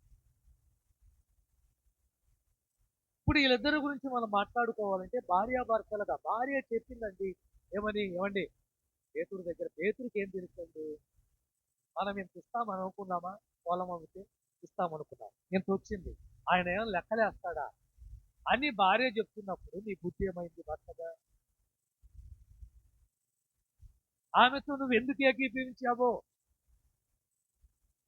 ఇప్పుడు వీళ్ళిద్దరి గురించి మనం మాట్లాడుకోవాలంటే భార్యాభర్తలుగా, భార్య చెప్పిందండి ఏమని, ఏమండి పేతురికి ఏం తెలుసండి, మనం ఇంత ఇస్తామని అనుకున్నామా? పొలం అమ్మితే ఇస్తామనుకున్నాం, ఇంత వచ్చింది, ఆయన ఏమో లెక్కలేస్తాడా అని భార్య చెప్తున్నప్పుడు నీ బుద్ధి ఏమైంది భర్తగా? ఆమెతో నువ్వు ఎందుకు ఏకీభవించావో?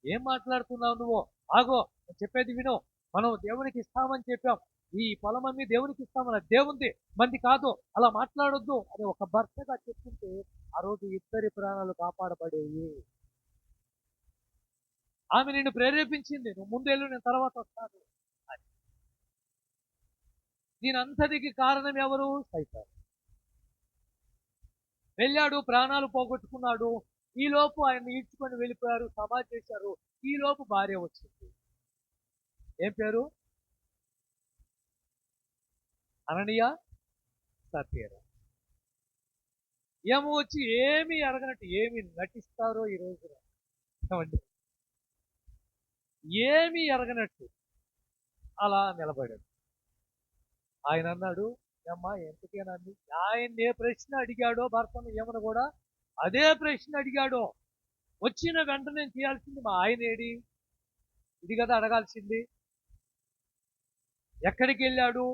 ఏం మాట్లాడుతున్నావు నువ్వు? ఆగో, నేను చెప్పేది విను. మనం దేవునికి ఇస్తామని చెప్పాం, ఈ పొలం అమ్మి దేవునికి ఇస్తామని, దేవుంది మంది కాదు, అలా మాట్లాడొద్దు అని ఒక భర్తగా చెప్తుంటే ఆ రోజు ఇద్దరి ప్రాణాలు కాపాడబడేవి. ఆమె నిన్ను ప్రేరేపించింది, నువ్వు ముందెళ్ళు నేను తర్వాత వస్తాను అని. దీనంతటికి కారణం ఎవరు? సైతాను. వెళ్ళాడు, ప్రాణాలు పోగొట్టుకున్నాడు. ఈ లోపు ఆయన ఈడ్చుకొని వెళ్ళిపోయారు, సమాధి చేశారు. ఈ లోపు భార్య వచ్చింది. ఏం పేరు? అననీయ, సఫీరా. ఏమో వచ్చి ఏమీ అడగనట్టు ఏమి నటిస్తారో ఈ రోజున, ఏమండి? ఏమీ ఎరగనట్టు అలా నిలబడాడు. ఆయన అన్నాడు, అమ్మా ఎంతకేనండి? ఆయన ఏ ప్రశ్న అడిగాడో భర్తను ఏమని కూడా అదే ప్రశ్న అడిగాడో. వచ్చిన వెంటనే చేయాల్సింది మా ఆయన ఏడి, ఇది కదా అడగాల్సింది. ఎక్కడికి వెళ్ళాడు,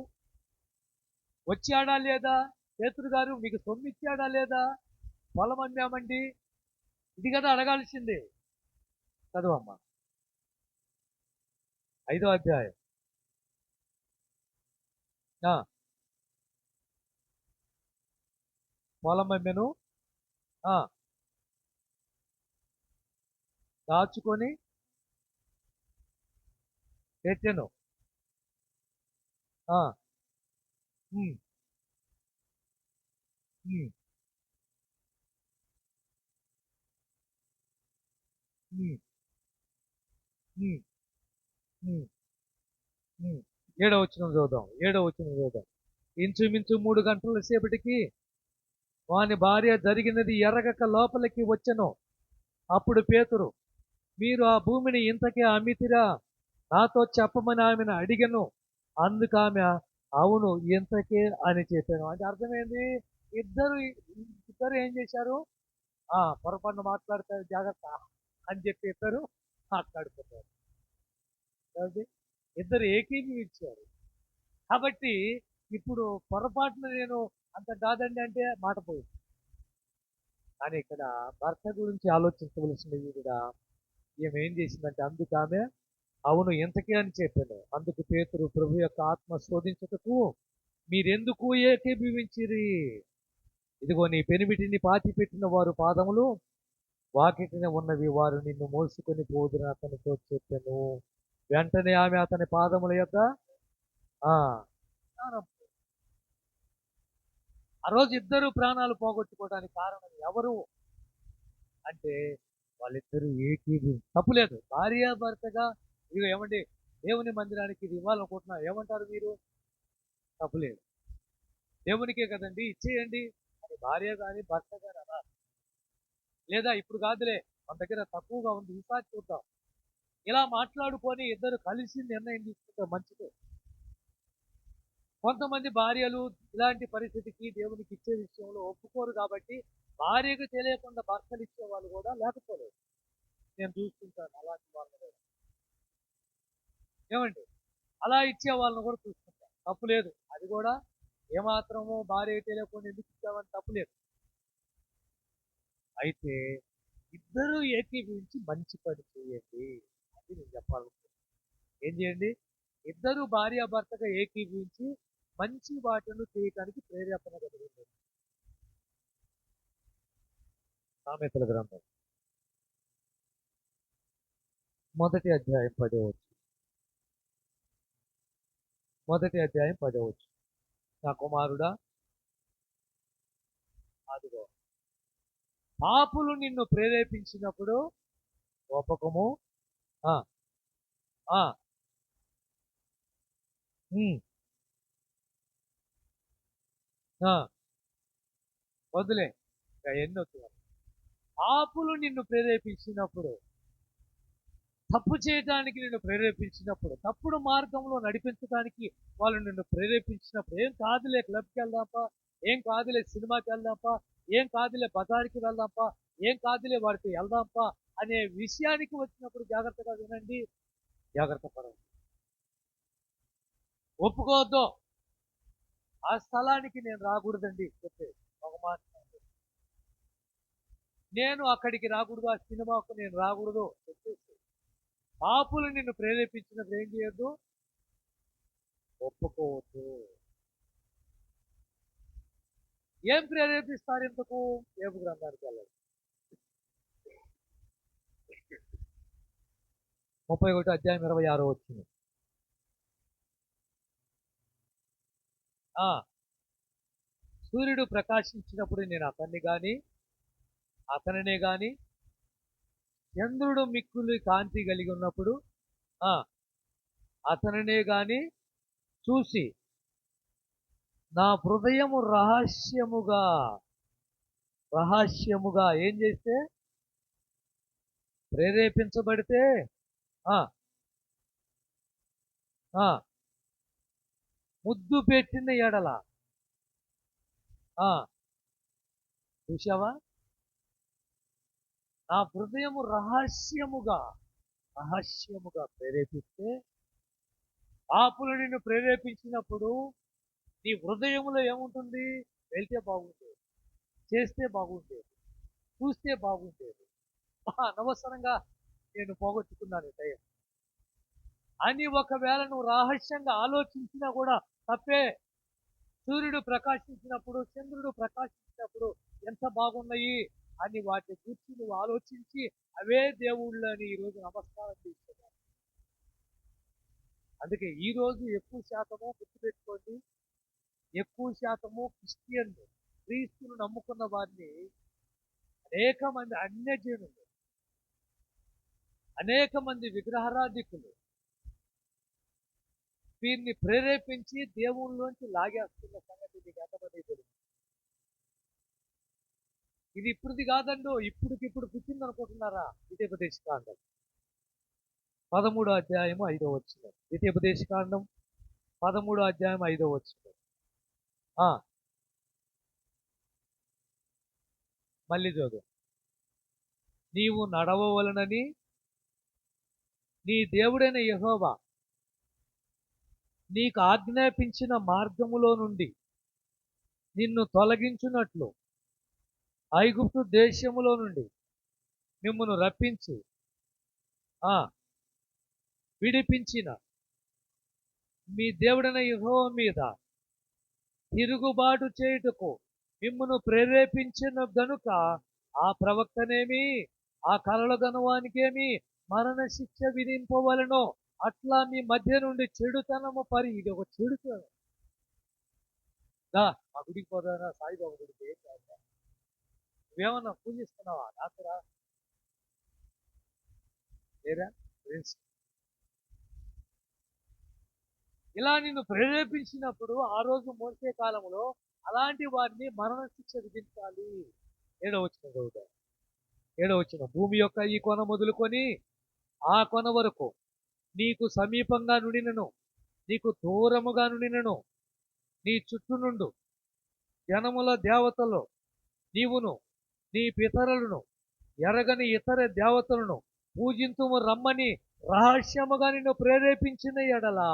వచ్చాడా లేదా, పేతురు గారు మీకు సొమ్ము ఇచ్చాడా లేదా, పొలం అమ్మామండి, ఇది కదా అడగాల్సింది. చదువమ్మా 5వ అధ్యాయం. పొలం అమ్మెను, దాచుకొని పెట్టెను. ఉమ్, ఉమ్, ఉమ్, ఉమ్, ఉమ్, ఉమ్. 7వ వచనం చూద్దాం. 7వ వచనం చూద్దాం. ఇంచుమించు 3 గంటల సేపటికి వాని భార్య జరిగినది ఎరగక లోపలికి వచ్చెను. అప్పుడు పేతురు, మీరు ఆ భూమిని ఇంతకే అమ్మితిరా, నాతో చెప్పమని ఆమెను అడిగను. అందుకు ఆమె అవును ఇంతకే అని చెప్పాను. అంటే అర్థమైంది, ఇద్దరు ఇద్దరు ఏం చేశారు? పొరపాటున మాట్లాడతారు జాగ్రత్త అని చెప్పారు, మాట్లాడుకున్నారు. కాబట్టి ఇద్దరు ఏకీభవించారు. కాబట్టి ఇప్పుడు పొరపాటున నేను అంత కాదండి అంటే మాట పోయింది. కానీ ఇక్కడ భర్త గురించి ఆలోచించవలసింది కూడా, ఈమె ఏం చేసిందంటే అందుకు ఆమె అవును ఇంతకే అని చెప్పాను. అందుకు పేతురు, ప్రభు యొక్క ఆత్మ శోధించుటకు మీరెందుకు ఏకీభవించిరి? ఇదిగో నీ పెనిమిటిని పాతి పెట్టిన వారు పాదములు వాకిటిన ఉన్నవి, వారు నిన్ను మోసుకొని పోదురని అతనితో చెప్పాను. వెంటనే ఆమె అతని పాదముల యొక్క ప్రాణం. ఆ రోజు ఇద్దరు ప్రాణాలు పోగొట్టుకోవడానికి కారణం ఎవరు అంటే వాళ్ళిద్దరూ తప్పులేదు. భార్యాభర్తగా ఇవి ఏమండి, దేవుని మందిరానికి ఇది ఇవ్వాలనుకుంటున్నా, ఏమంటారు మీరు? తప్పులేదు. దేవునికే కదండి ఇచ్చేయండి అని భార్య కానీ భర్త కానీ అలా. లేదా ఇప్పుడు కాదులే, మన దగ్గర తక్కువగా ఉంది ఈసారి చూద్దాం, ఇలా మాట్లాడుకొని ఇద్దరు కలిసి నిర్ణయం తీసుకుంటే మంచిదే. కొంతమంది భార్యలు ఇలాంటి పరిస్థితికి దేవునికి ఇచ్చే విషయంలో ఒప్పుకోరు కాబట్టి భార్యకు తెలియకుండా భర్తలు ఇచ్చే వాళ్ళు కూడా లేకపోలేదు. నేను చూస్తుంటాను అలాంటి వాళ్ళని కూడా. ఏమండి, అలా ఇచ్చే వాళ్ళని కూడా చూస్తుంటాను. తప్పులేదు, అది కూడా ఏమాత్రమో భార్యకు తెలియకుండా ఎందుకు ఇచ్చామని తప్పులేదు. అయితే ఇద్దరు ఏకీభవించి మంచి పని చేయండి అది నేను చెప్పాలనుకుంటున్నాను. ఏం చేయండి? ఇద్దరు భార్యాభర్తగా ఏకీభవించి మంచి వాటిని చేయటానికి ప్రేరేపణ కలిగింది. సామెతల గ్రంథం 1వ అధ్యాయం 10వ వచనం. 1వ అధ్యాయం 10వ వచనం. నా కుమారుడా, అదిగో పాపులు నిన్ను ప్రేరేపించినప్పుడు కోపకము ఆ ఆ ఉమ్, ఆ వదిలే, ఇంకా ఎన్ని వస్తున్నాయి. పాపులు నిన్ను ప్రేరేపించినప్పుడు, తప్పు చేయడానికి నిన్ను ప్రేరేపించినప్పుడు, తప్పుడు మార్గంలో నడిపించడానికి వాళ్ళు నిన్ను ప్రేరేపించినప్పుడు, ఏం కాదులే క్లబ్కి వెళ్దాంపా, ఏం కాదులే సినిమాకి వెళ్దాంపా, ఏం కాదులే బజార్కి వెళ్దాంపా, ఏం కాదులే వాడికి వెళ్దాంపా అనే విషయానికి వచ్చినప్పుడు జాగ్రత్తగా వినండి, జాగ్రత్త పడండి. ఒప్పుకోవద్దు. ఆ స్థలానికి నేను రాకూడదండి చెప్పే ఒక మాట. నేను అక్కడికి రాకూడదు, ఆ సినిమాకు నేను రాకూడదు చెప్పేసి పాపులు నిన్ను ప్రేరేపించినప్పుడు ఏం చేయొద్దు? ఒప్పుకోవద్దు. ఏం ప్రేరేపిస్తారు ఇంతకు? యోబు గ్రంథానికి వెళ్ళాలి. 31వ అధ్యాయం 26వ వచనం. సూర్యుడు ప్రకాశించినప్పుడు నేను అతనినే గాని చంద్రుడు మిక్కులు కాంతి కలిగి ఉన్నప్పుడు అతనినే గాని చూసి నా హృదయము రహస్యముగా ఏం చేస్తే? ప్రేరేపించబడితే ముద్దు పెట్టిన ఎడల చూసావా? నా హృదయము రహస్యముగా ప్రేరేపిస్తే, పాపులు నిన్ను ప్రేరేపించినప్పుడు నీ హృదయములో ఏముంటుంది? వెళ్తే బాగుంటుంది, చేస్తే బాగుండేది, చూస్తే బాగుండేది, అనవసరంగా నేను పోగొట్టుకున్నాను టైం అని ఒకవేళ నువ్వు రహస్యంగా ఆలోచించినా కూడా తప్పే. సూర్యుడు ప్రకాశించినప్పుడు, చంద్రుడు ప్రకాశించినప్పుడు ఎంత బాగున్నాయి అని వాటి గురించి నువ్వు ఆలోచించి అవే దేవుళ్ళని ఈరోజు నమస్కారం చేస్తున్నాను. అందుకే ఈరోజు ఎక్కువ శాతము గుర్తుపెట్టుకోండి, ఎక్కువ శాతము క్రిస్టియన్లు, క్రీస్తును నమ్ముకున్న వారిని అనేక మంది అన్యజనులు, అనేక మంది విగ్రహారాధికులు వీరిని ప్రేరేపించి దేవుళ్ళలోంచి లాగేస్తున్న సంగతి మీకు ఎంతమంది తెలుసు? ఇది ఇప్పుడుది కాదండు, ఇప్పుడుకిప్పుడు పుట్టింది అనుకుంటున్నారా? ద్వితీయోపదేశకాండం 13వ అధ్యాయం 5వ వచనం. ద్వితీయోపదేశకాండం 13వ అధ్యాయం 5వ వచనం. మళ్ళీ చదువు. నీవు నడవవలనని నీ దేవుడైన యెహోవా నీకు ఆజ్ఞాపించిన మార్గములో నుండి నిన్ను తొలగించున్నట్లు ఐగుప్తు దేశములో నుండి మిమ్మును రప్పించి విడిపించిన మీ దేవుడైన యెహోవా మీద తిరుగుబాటు చేయుటకు మిమ్మును ప్రేరేపించిన గనుక ఆ ప్రవక్తనేమి, ఆ కలల గనువానికేమి మరణ శిక్ష విధింపవలెనో అట్లా మీ మధ్య నుండి చెడుతనము ఇది ఒక చెడుతనం. దా మా గుడికి పోదా, సాయిబాబా గుడికి. ఏం కాదు, నువ్వేమన్నా పూజిస్తున్నావా? రాత్రా లేదా ఫ్రెండ్స్, ఇలా నిన్ను ప్రేరేపించినప్పుడు ఆ రోజు మోసే కాలంలో అలాంటి వారిని మరణ శిక్ష విధించాలి. ఏడవచ్చిన చదువుతా, ఏడవచ్చిన, భూమి యొక్క ఈ కొన మొదలుకొని ఆ కొన వరకు నీకు సమీపంగా నుండినను నీకు దూరముగా నుండినను నీ చుట్టూ నుండు జనముల దేవతలు నీవును నీ పితరులను ఎరగని ఇతర దేవతలను పూజింతుము రమ్మని రహస్యముగా నిన్ను ప్రేరేపించిన ఎడలా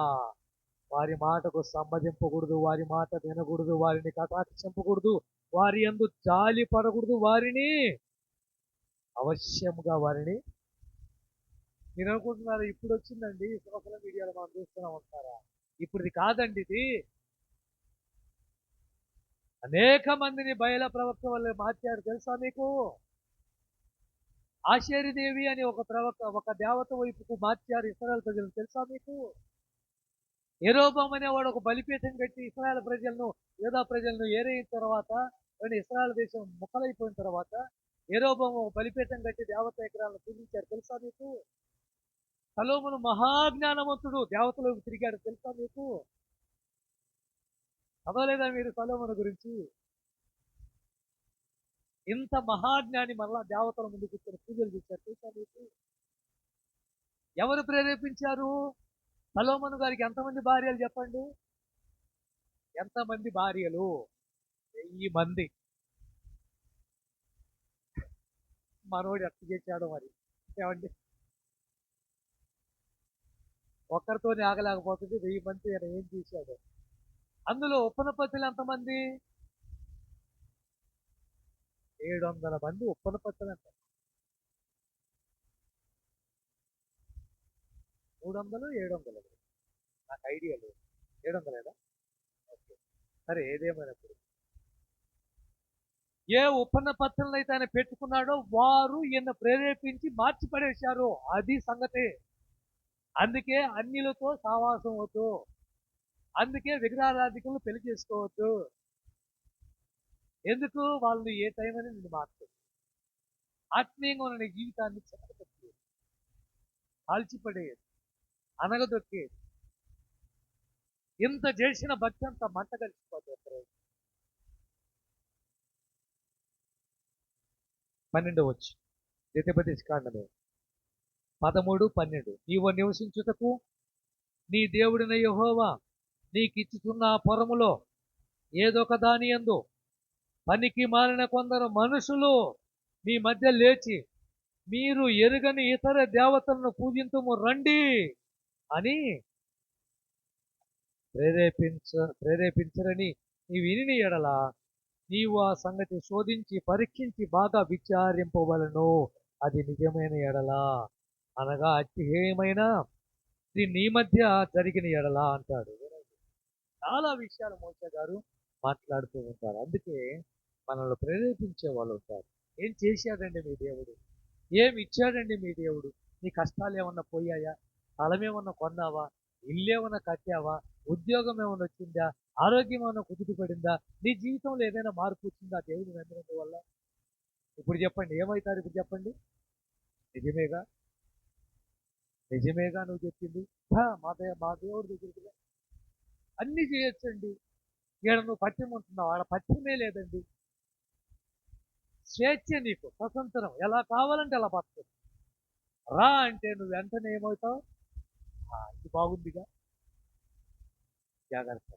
వారి మాటకు సమ్మతింపకూడదు, వారి మాట వినకూడదు, వారిని కటాక్షింపకూడదు, వారి యందు జాలి పడకూడదు, వారిని అవశ్యముగా వారిని. మీరు అనుకుంటున్నారు ఇప్పుడు వచ్చిందండి సోషల్ మీడియాలో మనం చూస్తున్నాం అంటారా? ఇప్పుడు కాదండి ఇది. అనేక మందిని బయల ప్రవక్త వల్ల మార్చారు తెలుసా మీకు? ఆశేరిదేవి అని ఒక ప్రవక్త, ఒక దేవత వైపుకు మార్చారు ఇశ్రాయేల్ ప్రజలను తెలుసా మీకు? యెరోబాము అనేవాడు ఒక బలిపీఠం కట్టి ఇశ్రాయేల్ ప్రజలను, యూదా ప్రజలను ఏరైన తర్వాత, ఇశ్రాయేల్ దేశం ముక్కలైపోయిన తర్వాత యెరోబాము ఒక బలిపీఠం కట్టి దేవత విగ్రహాలను పూజించారు తెలుసా మీకు? సొలొమోను మహాజ్ఞానవంతుడు, దేవతల వైపు తిరిగాడు తెలుసా మీకు? చదవలేదా మీరు సొలొమోను గురించి? ఇంత మహాజ్ఞాని మళ్ళా దేవతల ముందు కూర్చొని పూజలు చేశారు తెలుసా మీకు? ఎవరు ప్రేరేపించారు? సొలొమోను గారికి ఎంతమంది భార్యలు చెప్పండి? ఎంతమంది భార్యలు? 1000 మంది. మనోడు ఎట్ట చేశాడో మరి. ఏమండి, ఒక్కరితోనే ఆగలేకపోతుంది, 1000 మంది ఆయన ఏం చేశాడు? అందులో ఉపనపత్తులు ఎంతమంది? 700 మంది ఉపనపత్తులు అంట. 300, 700 నాకు ఐడియా లేదు. 700 ఓకే, సరే ఏదేమైనప్పుడు ఏ ఉపనపత్తులను అయితే ఆయన పెట్టుకున్నాడో వారు ఈయన ప్రేరేపించి మార్చి పడేశారు. అది సంగతి. అందుకే అన్యులతో సావాసం వద్దు, అందుకే విగ్రహారాధికులు పెళ్లి చేసుకోవద్దు. ఎందుకు? వాళ్ళు ఏ టైం అని నిన్ను మార్చదు. ఆత్మీయంగా ఉన్న నీ జీవితాన్ని చెక్కపెట్టి కాల్చిపడేది, అనగదొక్కేది. ఇంత చేసిన భక్తి అంతా మంట కలిసిపోతుంది. 12 వచ్చు ద్వితీయోపదేశ కాండమే 13, 12. నీవు నివసించుటకు నీ దేవుడిన యెహోవా నీకిచ్చుతున్న ఆ పొరములో ఏదొక దాని యందు పనికి మాలిన కొందరు మనుషులు మీ మధ్య లేచి మీరు ఎరుగని ఇతర దేవతలను పూజింతుము రండి అని ప్రేరేపించరని నీవు విని ఎడల నీవు ఆ సంగతి శోధించి పరీక్షించి బాగా విచారింపవలను. అది నిజమైన ఎడల, అనగా అతిహేయమైన ఇది నీ మధ్య జరిగిన ఎడల అంటాడు. చాలా విషయాలు మోసే గారు మాట్లాడుతూ ఉంటారు. అందుకే మనల్ని ప్రేరేపించే వాళ్ళు ఉంటారు. ఏం చేశాడండి మీ దేవుడు? ఏమి ఇచ్చాడండి మీ దేవుడు? నీ కష్టాలు ఏమన్నా పోయాయా? స్థలం ఏమన్నా కొన్నావా? ఇల్లు ఏమన్నా కట్టావా? ఉద్యోగం ఏమన్నా వచ్చిందా? ఆరోగ్యం ఏమన్నా కుదుటపడిందా? నీ జీవితంలో ఏదైనా మార్పు వచ్చిందా దేవుని నమ్మినందు వల్ల? ఇప్పుడు చెప్పండి, ఏమవుతారు? ఇప్పుడు చెప్పండి. నిజమేగా? నిజమేగా నువ్వు చెప్పింది? మా దేవుడి దగ్గరికి అన్ని చేయొచ్చండి. ఈడ నువ్వు పత్యం ఉంటున్నావు, ఆడ పత్యమే లేదండి. స్వేచ్ఛ, నీకు స్వతంత్రం, ఎలా కావాలంటే అలా బతకచ్చు. రా అంటే నువ్వు వెంటనే ఏమవుతావు? ఇది బాగుందిగా, జాగ్రత్త.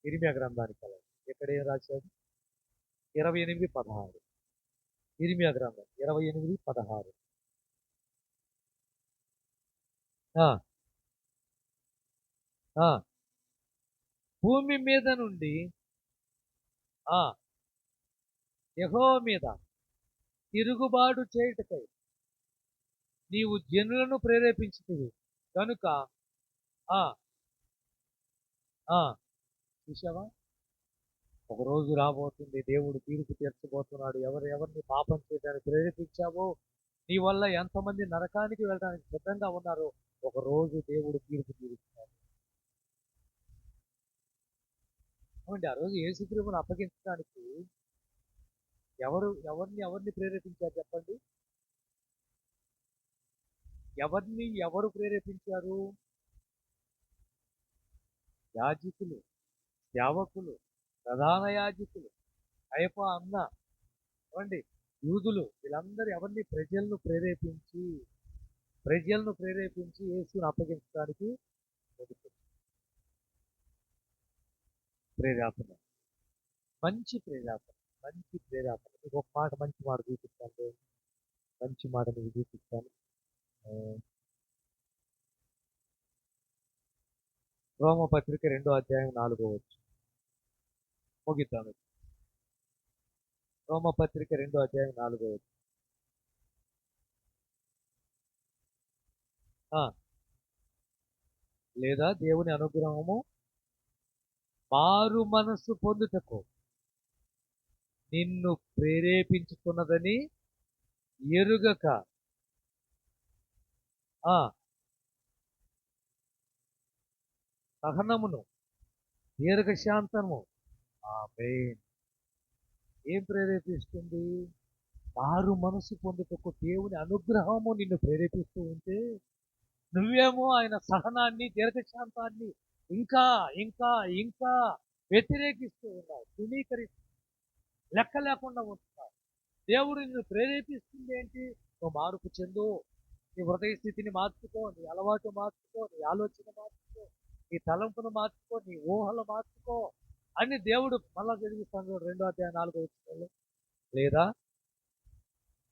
ఇర్మియా గ్రంథానికి వెళ్ళండి. ఎక్కడ ఏం రాశాడు? 28:16. ఇర్మియా గ్రంథం 28:16. భూమి మీద నుండి యెహోవా మీద తిరుగుబాటు చేయుటకై నీవు జనులను ప్రేరేపించుతుంది కనుక చూసావా? ఒకరోజు రాబోతుంది, దేవుడు తీర్పు తీర్చబోతున్నాడు. ఎవరిని పాపం చేయడానికి ప్రేరేపించావో, నీ వల్ల ఎంతమంది నరకానికి వెళ్ళడానికి సిద్ధంగా ఉన్నారో, ఒక రోజు దేవుడు తీర్పు తీరుస్తున్నాడు. ఏమండి ఆ రోజు యేసుప్రభుని అప్పగించడానికి ఎవరిని ప్రేరేపించారు చెప్పండి? ఎవరు ప్రేరేపించారు? యాజకులు, సేవకులు, ప్రధాన యాజకులు, కయప అన్న, ఏమండి యూదులు, వీళ్ళందరూ ప్రజలను ప్రేరేపించి యేసుని అప్పగించడానికి మొదలుపెట్టారు. ప్రేరేపణ, మంచి ప్రేరేపణ, మంచి ప్రేరేపణ. మీకు ఒక మాట, మంచి మాట చూపిస్తాను, మంచి మాట మీకు చూపిస్తాను. ఆ, రోమపత్రిక 2 అధ్యాయం 4వ వచనం ముగిద్దాము. రోమపత్రిక 2 అధ్యాయం 4వ వచనం. లేదా దేవుని అనుగ్రహము మారు మనస్సు పొందుటకు నిన్ను ప్రేరేపించుతున్నదని ఎరుగక ఆ సహనమును, దీర్ఘశాంతము. ఆమేన్. ఏం ప్రేరేపిస్తుంది? మారు మనసు పొందుటకు దేవుని అనుగ్రహము నిన్ను ప్రేరేపిస్తూ ఉంటే, నువ్వేమో ఆయన సహనాన్ని, దీర్ఘశాంతాన్ని ఇంకా ఇంకా ఇంకా వ్యతిరేకిస్తూ ఉన్నావు, తునీకరిస్తూ, లెక్క లేకుండా ఉంటున్నావు. దేవుడు నిన్ను ప్రేరేపిస్తుంది ఏంటి? నువ్వు మార్పు చెందు, నీ హృదయ స్థితిని మార్చుకో, నీ అలవాటు మార్చుకో, నీ ఆలోచన మార్చుకో, నీ తలంపును మార్చుకో, నీ ఊహలు మార్చుకో అని దేవుడు మళ్ళా చదివిస్తాను 2 అధ్యాయం 4వ వచనంలో. లేదా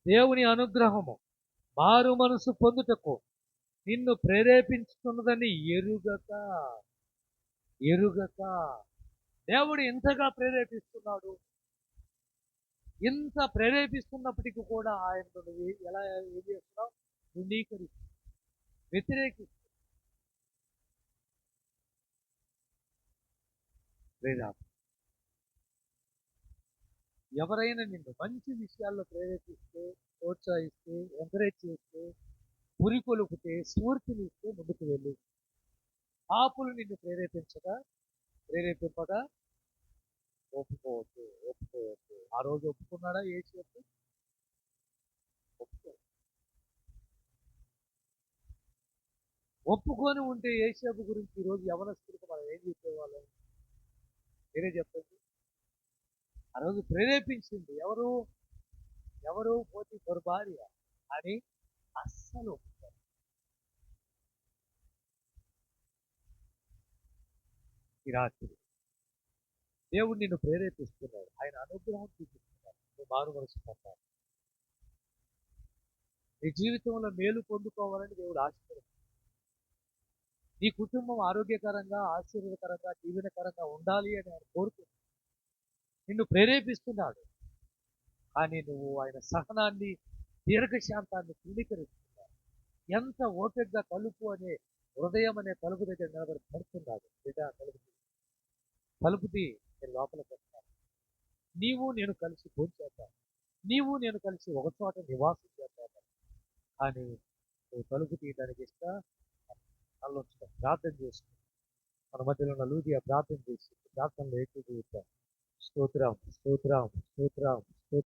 దేవుని అనుగ్రహము మారు మనసు పొందుటకు నిన్ను ప్రేరేపించుతున్నదని ఎరుగక ఎరుగక దేవుడు ఎంతగా ప్రేరేపిస్తున్నాడు. ఇంత ప్రేరేపిస్తున్నప్పటికీ కూడా ఆయన నువ్వు ఎలా ఏం చేస్తున్నావు? ధృవీకరిస్తూ, వ్యతిరేకిస్తూ. ప్రేరేపణ. ఎవరైనా నిన్ను మంచి విషయాల్లో ప్రేరేపిస్తే, ప్రోత్సహిస్తే, ఎంకరేజ్ చేస్తే, పురికొలుపుతే, స్ఫూర్తినిస్తే ముందుకు వెళ్ళు. పాపులు నిన్ను ప్రేరేపింపగా ఒప్పుకోవద్దు. ఆ రోజు ఒప్పుకున్నాడా యేసు? ఒప్పుకో. ఒప్పుకొని ఉంటే యేసేపు గురించి ఈరోజు యవనస్తులకు మనం ఏం చెప్పేవాళ్ళం? మీరే చెప్పండి. ఆ రోజు ప్రేరేపించింది ఎవరు? పోతీఫరు భార్య అని అస్సలు ఒప్పుకోరు. ఈ రాత్రి దేవుడు నిన్ను ప్రేరేపిస్తున్నాడు, ఆయన అనుగ్రహం చూపిస్తున్నాడు, నువ్వు మారు మనసు పొందాలి. నీ జీవితంలో మేలు పొందుకోవాలని దేవుడు ఆశీర్వదిస్తున్నాడు. నీ కుటుంబం ఆరోగ్యకరంగా, ఆశీర్వదకరంగా, దీవెనకరంగా ఉండాలి అని ఆయన కోరుతున్నాడు, నిన్ను ప్రేరేపిస్తున్నాడు. కానీ నువ్వు ఆయన సహనాన్ని, దీర్ఘశాంతాన్ని తృణీకరిస్తున్నావు. ఎంత ఓపికగా తలుపు అనే హృదయం అనే తలుపు దగ్గర నిలబడి పడుతున్నాడు. బిడ్డ తలుపు తీ, నేను లోపలికి వస్తాను. నీవు నేను కలిసి భోంచేద్దాం, నీవు నేను కలిసి ఒక చోట నివాసం చేద్దాం. కానీ నువ్వు తలుపు తీయడానికి కళ్ళొచ్చుకో, ప్రార్థన చేసుకో. మన మధ్యలో ఉన్న లూదియా ప్రార్థన చేసి ప్రార్థనలో ఎక్కువ స్తోత్రం స్తోత్రం స్తోత్రం